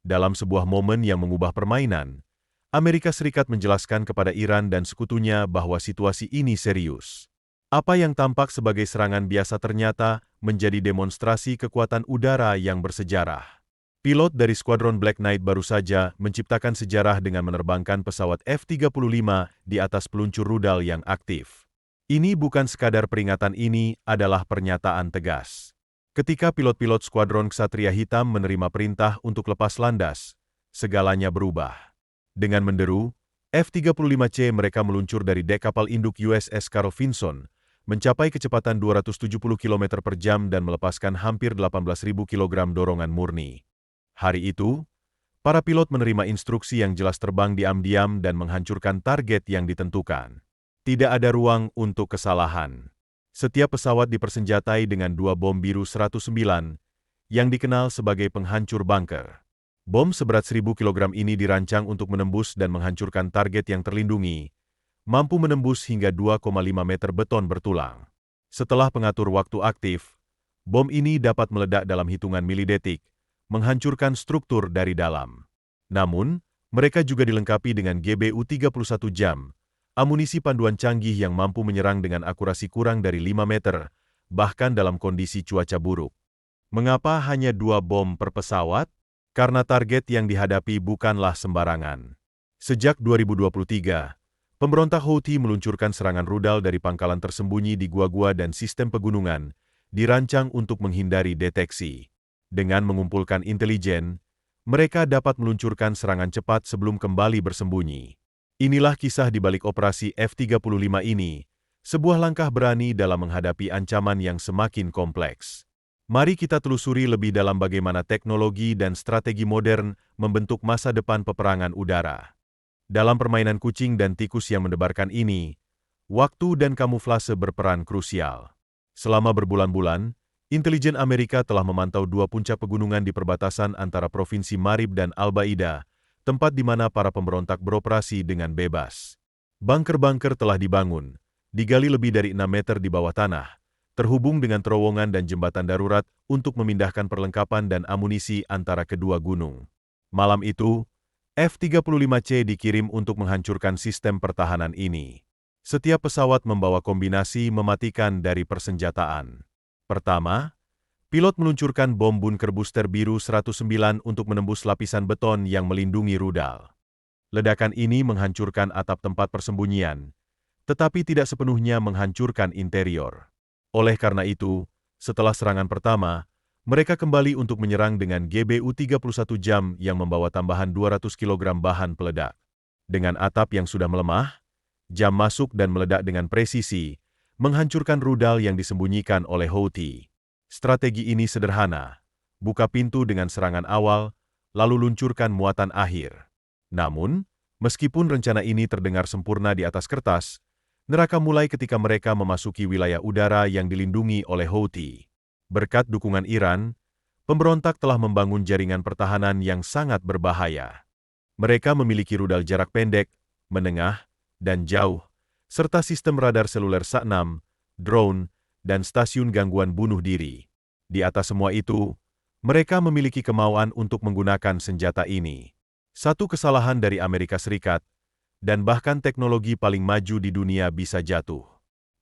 Dalam sebuah momen yang mengubah permainan, Amerika Serikat menjelaskan kepada Iran dan sekutunya bahwa situasi ini serius. Apa yang tampak sebagai serangan biasa ternyata menjadi demonstrasi kekuatan udara yang bersejarah. Pilot dari skuadron Black Knight baru saja menciptakan sejarah dengan menerbangkan pesawat F-35 di atas peluncur rudal yang aktif. Ini bukan sekadar peringatan, ini adalah pernyataan tegas. Ketika pilot-pilot skuadron Ksatria Hitam menerima perintah untuk lepas landas, segalanya berubah. Dengan menderu, F-35C mereka meluncur dari dek kapal induk USS Carl Vinson, mencapai kecepatan 270 km per jam dan melepaskan hampir 18.000 kg dorongan murni. Hari itu, para pilot menerima instruksi yang jelas terbang diam-diam dan menghancurkan target yang ditentukan. Tidak ada ruang untuk kesalahan. Setiap pesawat dipersenjatai dengan 2 bom biru 109, yang dikenal sebagai penghancur bunker. Bom seberat 1.000 kg ini dirancang untuk menembus dan menghancurkan target yang terlindungi, mampu menembus hingga 2,5 meter beton bertulang. Setelah pengatur waktu aktif, bom ini dapat meledak dalam hitungan milidetik, menghancurkan struktur dari dalam. Namun, mereka juga dilengkapi dengan GBU-31 jam, amunisi panduan canggih yang mampu menyerang dengan akurasi kurang dari 5 meter, bahkan dalam kondisi cuaca buruk. Mengapa hanya 2 bom per pesawat? Karena target yang dihadapi bukanlah sembarangan. Sejak 2023, pemberontak Houthi meluncurkan serangan rudal dari pangkalan tersembunyi di gua-gua dan sistem pegunungan, dirancang untuk menghindari deteksi. Dengan mengumpulkan intelijen, mereka dapat meluncurkan serangan cepat sebelum kembali bersembunyi. Inilah kisah di balik operasi F-35 ini, sebuah langkah berani dalam menghadapi ancaman yang semakin kompleks. Mari kita telusuri lebih dalam bagaimana teknologi dan strategi modern membentuk masa depan peperangan udara. Dalam permainan kucing dan tikus yang mendebarkan ini, waktu dan kamuflase berperan krusial. Selama berbulan-bulan, intelijen Amerika telah memantau 2 puncak pegunungan di perbatasan antara Provinsi Marib dan Al-Baida, tempat di mana para pemberontak beroperasi dengan bebas. Bunker-bunker telah dibangun, digali lebih dari 6 meter di bawah tanah, terhubung dengan terowongan dan jembatan darurat untuk memindahkan perlengkapan dan amunisi antara kedua gunung. Malam itu, F-35C dikirim untuk menghancurkan sistem pertahanan ini. Setiap pesawat membawa kombinasi mematikan dari persenjataan. Pertama, pilot meluncurkan bom bunker booster biru 109 untuk menembus lapisan beton yang melindungi rudal. Ledakan ini menghancurkan atap tempat persembunyian, tetapi tidak sepenuhnya menghancurkan interior. Oleh karena itu, setelah serangan pertama, mereka kembali untuk menyerang dengan GBU-31 jam yang membawa tambahan 200 kg bahan peledak. Dengan atap yang sudah melemah, jam masuk dan meledak dengan presisi, menghancurkan rudal yang disembunyikan oleh Houthi. Strategi ini sederhana, buka pintu dengan serangan awal, lalu luncurkan muatan akhir. Namun, meskipun rencana ini terdengar sempurna di atas kertas, neraka mulai ketika mereka memasuki wilayah udara yang dilindungi oleh Houthi. Berkat dukungan Iran, pemberontak telah membangun jaringan pertahanan yang sangat berbahaya. Mereka memiliki rudal jarak pendek, menengah, dan jauh, serta sistem radar seluler SA-6, drone, dan stasiun gangguan bunuh diri. Di atas semua itu, mereka memiliki kemauan untuk menggunakan senjata ini. Satu kesalahan dari Amerika Serikat, dan bahkan teknologi paling maju di dunia bisa jatuh.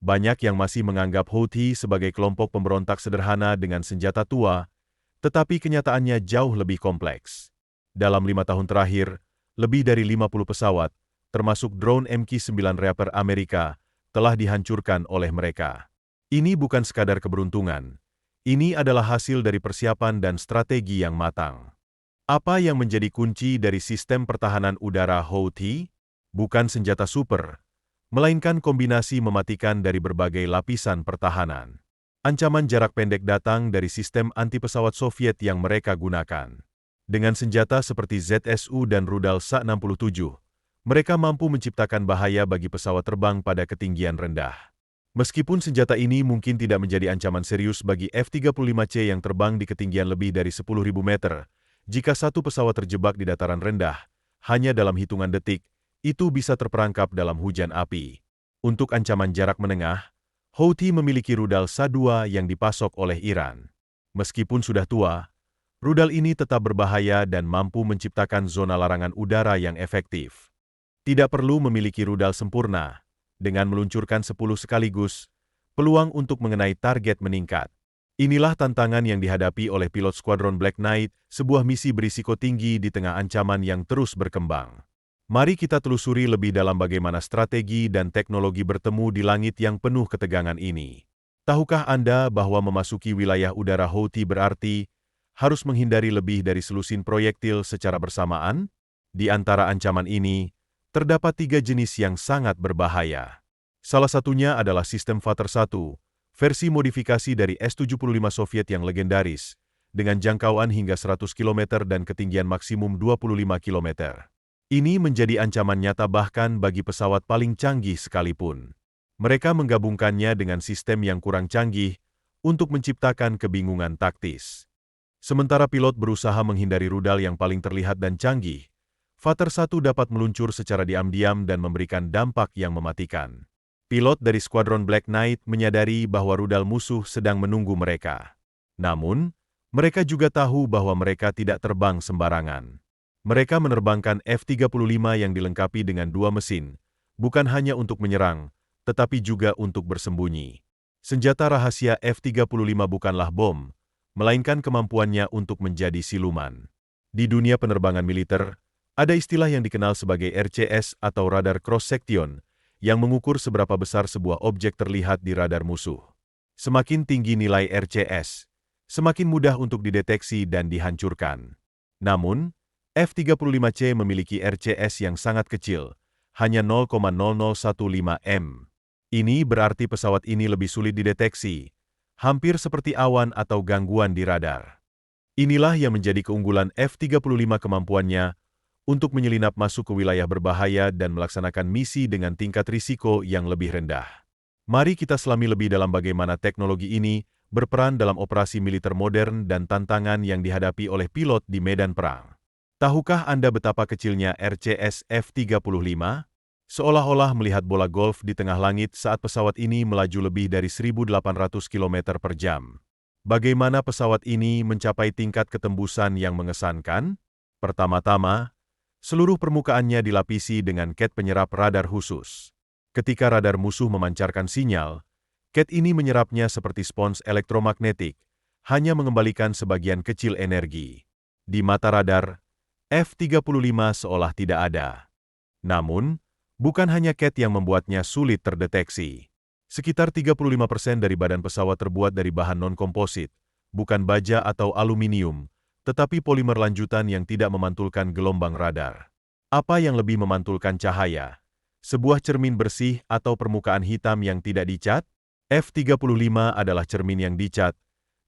Banyak yang masih menganggap Houthi sebagai kelompok pemberontak sederhana dengan senjata tua, tetapi kenyataannya jauh lebih kompleks. Dalam 5 tahun terakhir, lebih dari 50 pesawat, termasuk drone MQ-9 Reaper Amerika, telah dihancurkan oleh mereka. Ini bukan sekadar keberuntungan. Ini adalah hasil dari persiapan dan strategi yang matang. Apa yang menjadi kunci dari sistem pertahanan udara Houthi? Bukan senjata super, melainkan kombinasi mematikan dari berbagai lapisan pertahanan. Ancaman jarak pendek datang dari sistem anti-pesawat Soviet yang mereka gunakan. Dengan senjata seperti ZSU dan rudal SA-67, mereka mampu menciptakan bahaya bagi pesawat terbang pada ketinggian rendah. Meskipun senjata ini mungkin tidak menjadi ancaman serius bagi F-35C yang terbang di ketinggian lebih dari 10.000 meter, jika satu pesawat terjebak di dataran rendah, hanya dalam hitungan detik, itu bisa terperangkap dalam hujan api. Untuk ancaman jarak menengah, Houthi memiliki rudal SA-2 yang dipasok oleh Iran. Meskipun sudah tua, Rudal ini tetap berbahaya dan mampu menciptakan zona larangan udara yang efektif. Tidak perlu memiliki rudal sempurna. Dengan meluncurkan 10 sekaligus, peluang untuk mengenai target meningkat. Inilah tantangan yang dihadapi oleh pilot Skuadron Black Knight, sebuah misi berisiko tinggi di tengah ancaman yang terus berkembang. Mari kita telusuri lebih dalam bagaimana strategi dan teknologi bertemu di langit yang penuh ketegangan ini. Tahukah Anda bahwa memasuki wilayah udara Houthi berarti harus menghindari lebih dari selusin proyektil secara bersamaan? Di antara ancaman ini, terdapat 3 jenis yang sangat berbahaya. Salah satunya adalah sistem Vater-1, versi modifikasi dari S-75 Soviet yang legendaris, dengan jangkauan hingga 100 km dan ketinggian maksimum 25 km. Ini menjadi ancaman nyata bahkan bagi pesawat paling canggih sekalipun. Mereka menggabungkannya dengan sistem yang kurang canggih untuk menciptakan kebingungan taktis. Sementara pilot berusaha menghindari rudal yang paling terlihat dan canggih, Vater-1 dapat meluncur secara diam-diam dan memberikan dampak yang mematikan. Pilot dari Skuadron Black Knight menyadari bahwa rudal musuh sedang menunggu mereka. Namun, mereka juga tahu bahwa mereka tidak terbang sembarangan. Mereka menerbangkan F-35 yang dilengkapi dengan 2 mesin, bukan hanya untuk menyerang, tetapi juga untuk bersembunyi. Senjata rahasia F-35 bukanlah bom, melainkan kemampuannya untuk menjadi siluman. Di dunia penerbangan militer, ada istilah yang dikenal sebagai RCS atau radar cross-section, yang mengukur seberapa besar sebuah objek terlihat di radar musuh. Semakin tinggi nilai RCS, semakin mudah untuk dideteksi dan dihancurkan. Namun, F-35C memiliki RCS yang sangat kecil, hanya 0,0015 m. Ini berarti pesawat ini lebih sulit dideteksi, hampir seperti awan atau gangguan di radar. Inilah yang menjadi keunggulan F-35, kemampuannya untuk menyelinap masuk ke wilayah berbahaya dan melaksanakan misi dengan tingkat risiko yang lebih rendah. Mari kita selami lebih dalam bagaimana teknologi ini berperan dalam operasi militer modern dan tantangan yang dihadapi oleh pilot di medan perang. Tahukah Anda betapa kecilnya RCS F-35? Seolah-olah melihat bola golf di tengah langit saat pesawat ini melaju lebih dari 1.800 km per jam. Bagaimana pesawat ini mencapai tingkat ketembusan yang mengesankan? Pertama-tama, seluruh permukaannya dilapisi dengan cat penyerap radar khusus. Ketika radar musuh memancarkan sinyal, cat ini menyerapnya seperti spons elektromagnetik, hanya mengembalikan sebagian kecil energi. Di mata radar, F-35 seolah tidak ada. Namun, bukan hanya cat yang membuatnya sulit terdeteksi. Sekitar 35% dari badan pesawat terbuat dari bahan non-komposit, bukan baja atau aluminium, tetapi polimer lanjutan yang tidak memantulkan gelombang radar. Apa yang lebih memantulkan cahaya? Sebuah cermin bersih atau permukaan hitam yang tidak dicat? F-35 adalah cermin yang dicat,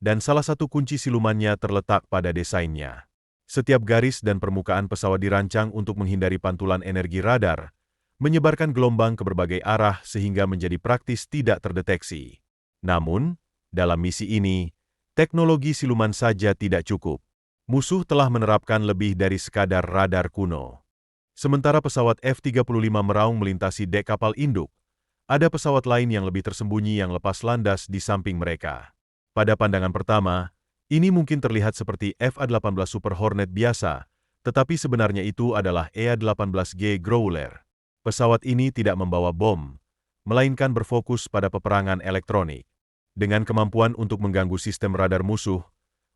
dan salah satu kunci silumannya terletak pada desainnya. Setiap garis dan permukaan pesawat dirancang untuk menghindari pantulan energi radar, menyebarkan gelombang ke berbagai arah sehingga menjadi praktis tidak terdeteksi. Namun, dalam misi ini, teknologi siluman saja tidak cukup. Musuh telah menerapkan lebih dari sekadar radar kuno. Sementara pesawat F-35 meraung melintasi dek kapal induk, ada pesawat lain yang lebih tersembunyi yang lepas landas di samping mereka. Pada pandangan pertama, ini mungkin terlihat seperti F-18 Super Hornet biasa, tetapi sebenarnya itu adalah EA-18G Growler. Pesawat ini tidak membawa bom, melainkan berfokus pada peperangan elektronik. Dengan kemampuan untuk mengganggu sistem radar musuh,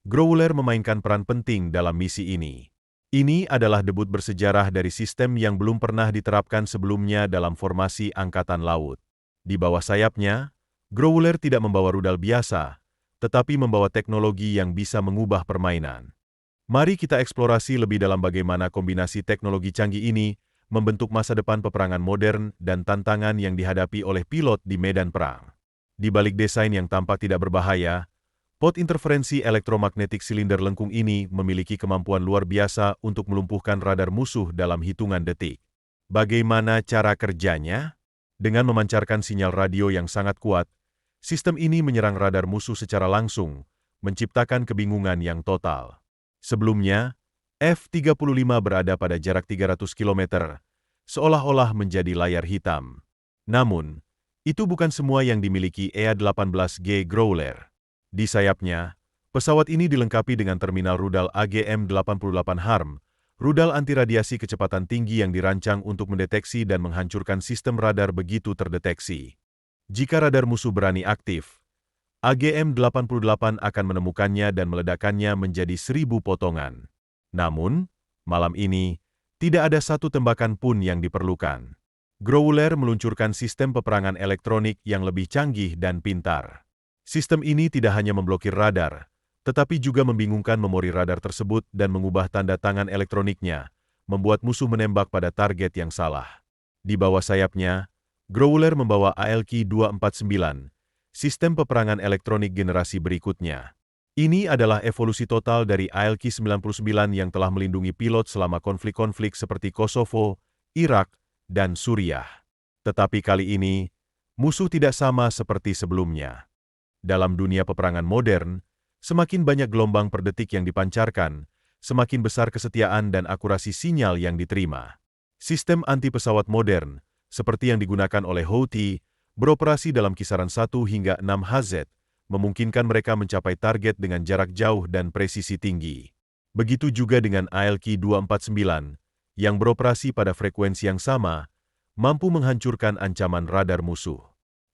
Growler memainkan peran penting dalam misi ini. Ini adalah debut bersejarah dari sistem yang belum pernah diterapkan sebelumnya dalam formasi Angkatan Laut. Di bawah sayapnya, Growler tidak membawa rudal biasa, tetapi membawa teknologi yang bisa mengubah permainan. Mari kita eksplorasi lebih dalam bagaimana kombinasi teknologi canggih ini membentuk masa depan peperangan modern dan tantangan yang dihadapi oleh pilot di medan perang. Di balik desain yang tampak tidak berbahaya, pod interferensi elektromagnetik silinder lengkung ini memiliki kemampuan luar biasa untuk melumpuhkan radar musuh dalam hitungan detik. Bagaimana cara kerjanya? Dengan memancarkan sinyal radio yang sangat kuat, sistem ini menyerang radar musuh secara langsung, menciptakan kebingungan yang total. Sebelumnya, F-35 berada pada jarak 300 km, seolah-olah menjadi layar hitam. Namun, itu bukan semua yang dimiliki EA-18G Growler. Di sayapnya, Pesawat ini dilengkapi dengan terminal rudal AGM-88 HARM, rudal anti radiasi kecepatan tinggi yang dirancang untuk mendeteksi dan menghancurkan sistem radar begitu terdeteksi. Jika radar musuh berani aktif, AGM-88 akan menemukannya dan meledakkannya menjadi 1000 potongan. Namun, malam ini, tidak ada satu tembakan pun yang diperlukan. Growler meluncurkan sistem peperangan elektronik yang lebih canggih dan pintar. Sistem ini tidak hanya memblokir radar, tetapi juga membingungkan memori radar tersebut dan mengubah tanda tangan elektroniknya, membuat musuh menembak pada target yang salah. Di bawah sayapnya, Growler membawa ALK-249, sistem peperangan elektronik generasi berikutnya. Ini adalah evolusi total dari ALK-99 yang telah melindungi pilot selama konflik-konflik seperti Kosovo, Irak, dan Suriah. Tetapi kali ini, musuh tidak sama seperti sebelumnya. Dalam dunia peperangan modern, semakin banyak gelombang per detik yang dipancarkan, semakin besar kesetiaan dan akurasi sinyal yang diterima. Sistem anti-pesawat modern, seperti yang digunakan oleh Houthi, beroperasi dalam kisaran 1 hingga 6 Hz, memungkinkan mereka mencapai target dengan jarak jauh dan presisi tinggi. Begitu juga dengan ALK-249, yang beroperasi pada frekuensi yang sama, mampu menghancurkan ancaman radar musuh.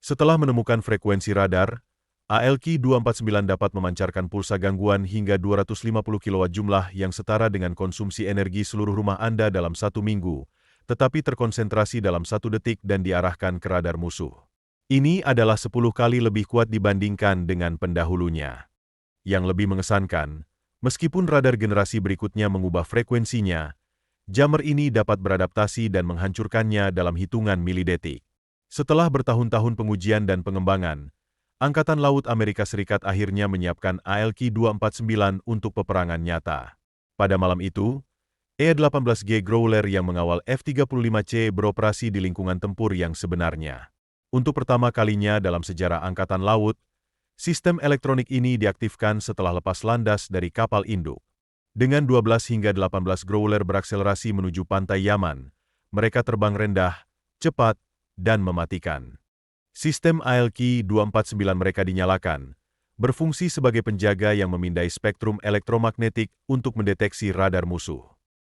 Setelah menemukan frekuensi radar, ALK-249 dapat memancarkan pulsa gangguan hingga 250 kW jumlah yang setara dengan konsumsi energi seluruh rumah Anda dalam 1 minggu, tetapi terkonsentrasi dalam 1 detik dan diarahkan ke radar musuh. Ini adalah 10 kali lebih kuat dibandingkan dengan pendahulunya. Yang lebih mengesankan, meskipun radar generasi berikutnya mengubah frekuensinya, jammer ini dapat beradaptasi dan menghancurkannya dalam hitungan milidetik. Setelah bertahun-tahun pengujian dan pengembangan, Angkatan Laut Amerika Serikat akhirnya menyiapkan ALK-249 untuk peperangan nyata. Pada malam itu, E-18G Growler yang mengawal F-35C beroperasi di lingkungan tempur yang sebenarnya. Untuk pertama kalinya dalam sejarah Angkatan Laut, sistem elektronik ini diaktifkan setelah lepas landas dari kapal induk. Dengan 12 hingga 18 Growler berakselerasi menuju pantai Yaman, mereka terbang rendah, cepat, dan mematikan. Sistem ALK-249 mereka dinyalakan, berfungsi sebagai penjaga yang memindai spektrum elektromagnetik untuk mendeteksi radar musuh.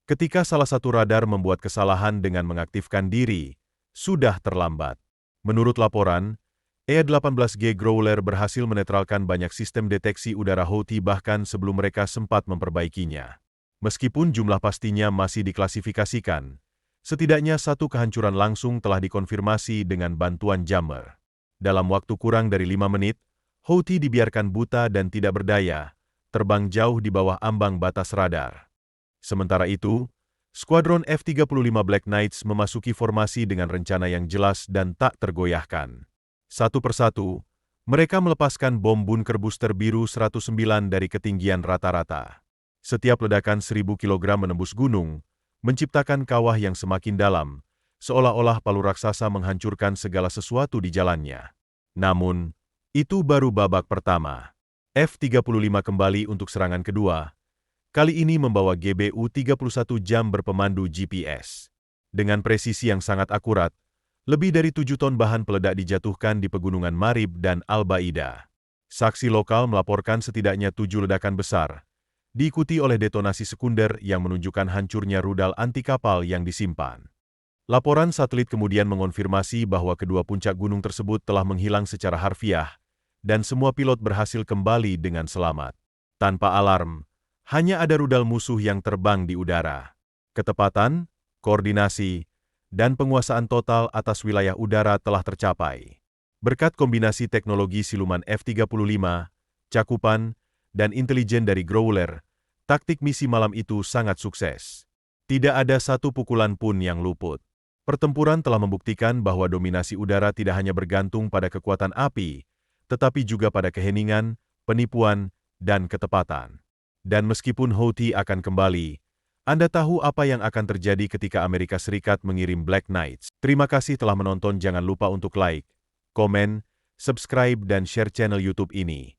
Ketika salah satu radar membuat kesalahan dengan mengaktifkan diri, sudah terlambat. Menurut laporan, E-18G Growler berhasil menetralkan banyak sistem deteksi udara Houthi bahkan sebelum mereka sempat memperbaikinya. Meskipun jumlah pastinya masih diklasifikasikan, setidaknya satu kehancuran langsung telah dikonfirmasi dengan bantuan jammer. Dalam waktu kurang dari 5 menit, Houthi dibiarkan buta dan tidak berdaya, terbang jauh di bawah ambang batas radar. Sementara itu, skuadron F-35 Black Knights memasuki formasi dengan rencana yang jelas dan tak tergoyahkan. Satu persatu, mereka melepaskan bom bunker booster biru 109 dari ketinggian rata-rata. Setiap ledakan 1000 kg menembus gunung, menciptakan kawah yang semakin dalam, seolah-olah palu raksasa menghancurkan segala sesuatu di jalannya. Namun, itu baru babak pertama. F-35 kembali untuk serangan kedua, kali ini membawa GBU-31 jam berpemandu GPS. Dengan presisi yang sangat akurat, lebih dari 7 ton bahan peledak dijatuhkan di pegunungan Marib dan Al-Baida. Saksi lokal melaporkan setidaknya 7 ledakan besar, diikuti oleh detonasi sekunder yang menunjukkan hancurnya rudal anti kapal yang disimpan. Laporan satelit kemudian mengonfirmasi bahwa kedua puncak gunung tersebut telah menghilang secara harfiah, dan semua pilot berhasil kembali dengan selamat. Tanpa alarm, hanya ada rudal musuh yang terbang di udara. Ketepatan, koordinasi, dan penguasaan total atas wilayah udara telah tercapai. Berkat kombinasi teknologi siluman F-35, cakupan, dan intelijen dari Growler, taktik misi malam itu sangat sukses. Tidak ada satu pukulan pun yang luput. Pertempuran telah membuktikan bahwa dominasi udara tidak hanya bergantung pada kekuatan api, tetapi juga pada keheningan, penipuan, dan ketepatan. Dan meskipun Houthi akan kembali, Anda tahu apa yang akan terjadi ketika Amerika Serikat mengirim Black Knights. Terima kasih telah menonton, jangan lupa untuk like, komen, subscribe, dan share channel YouTube ini.